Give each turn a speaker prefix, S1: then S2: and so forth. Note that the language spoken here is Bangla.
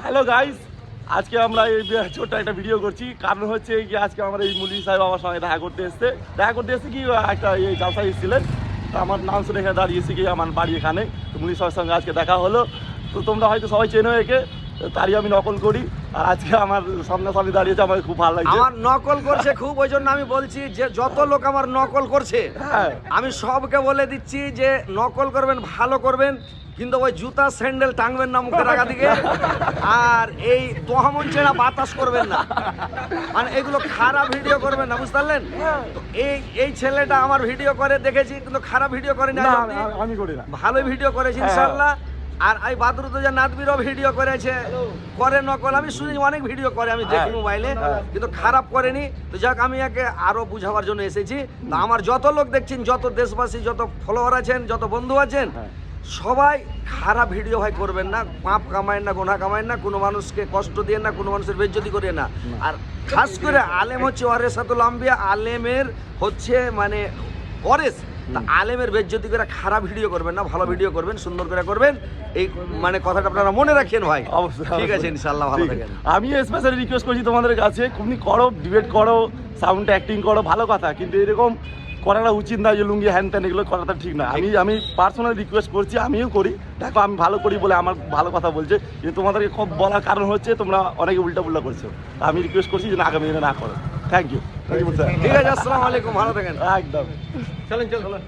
S1: হ্যালো গাইস, আজকে আমরা এই ছোট্ট একটা ভিডিও করছি। কারণ হচ্ছে কি, আজকে আমরা এই মুলি সাহেব আমার সঙ্গে দেখা করতে এসছে কি একটা এই জালসা এসেছিলেন। তো আমার নাম শুনে এখানে দাঁড়িয়েছি কি আমার বাড়ি এখানে। তো মুলি সাহেবের সঙ্গে আজকে দেখা হলো। তো তোমরা হয়তো সবাই চেনো একে, তারই আমি নকল করি। আর আজকে আমার সামনাসামনি দাঁড়িয়েছে, আমার খুব ভালো লাগছে।
S2: আমার নকল করছে খুব, ওই জন্য আমি বলছি যে যত লোক আমার নকল করছে আমি সবকে বলে দিচ্ছি যে নকল করবেন, ভালো করবেন, কিন্তু ওই জুতা স্যান্ডেল টাঙবেন না মুখের আগা দিকে। আর এই তোহামন ছেড়া বাতাস করবেন না, মানে এগুলো খারাপ ভিডিও করবেন না, বুঝতে পারলেন? তো এই ছেলেটা আমার ভিডিও করে দেখেছি, কিন্তু খারাপ ভিডিও করেনি,
S1: আমি করি না,
S2: ভালো ভিডিও করেছি ইনশাল্লাহ। আর এই বাদরুদ্দোজা নাদবিরও ভিডিও করেছে, করে নকল, আমি শুনি অনেক ভিডিও করে, আমি দেখি মোবাইলে, কিন্তু খারাপ করেনি। তো যাক, আমি একে আরো বুঝাবার জন্য এসেছি। তো আমার যত লোক দেখছেন, যত দেশবাসী, যত ফলোয়ার আছেন, যত বন্ধু আছেন, সবাই খারাপ ভিডিও ভাই করবেন না। পাপ কামায়েন না, গোনা কামায়েন না, কোনো মানুষকে কষ্ট দিয়ে না, কোনো মানুষের বেজ্জতি করে না। আর খাস করে আলেম হচ্ছে ওয়ারেসাতুল আম্বিয়া, আলেমের হচ্ছে মানে ওয়ারেস। তা আলেমের বেজ্জতি করে খারাপ ভিডিও করবেন না, ভালো ভিডিও করবেন, সুন্দর করে করবেন। এই মানে কথাটা আপনারা মনে রাখেন ভাই।
S1: অবশ্যই,
S2: ঠিক আছে, ইনশাআল্লাহ ভালো থাকেন।
S1: আমি স্পেশালি রিকোয়েস্ট করছি তোমাদের কাছে, তুমি করো, ডিবেট করো, সাউন্ড অ্যাক্টিং করো, ভালো কথা, কিন্তু এরকম করাটা উচিত না যে লুঙ্গি হ্যান ত্যান এগুলো করাটা ঠিক না। আমি পার্সোনাল রিকোয়েস্ট করছি, আমিও করি। দেখো, আমি ভালো করি বলে আমার ভালো কথা বলছে, কিন্তু তোমাদেরকে খুব বলার কারণ হচ্ছে তোমরা অনেকে উল্টা করছো। আমি রিকোয়েস্ট করছি যে আগামী দিনে না করো। Thank you.
S2: ঠিক আছে, আসসালামু আলাইকুম, ভালো থাকেন।
S1: একদম,
S2: চলেন।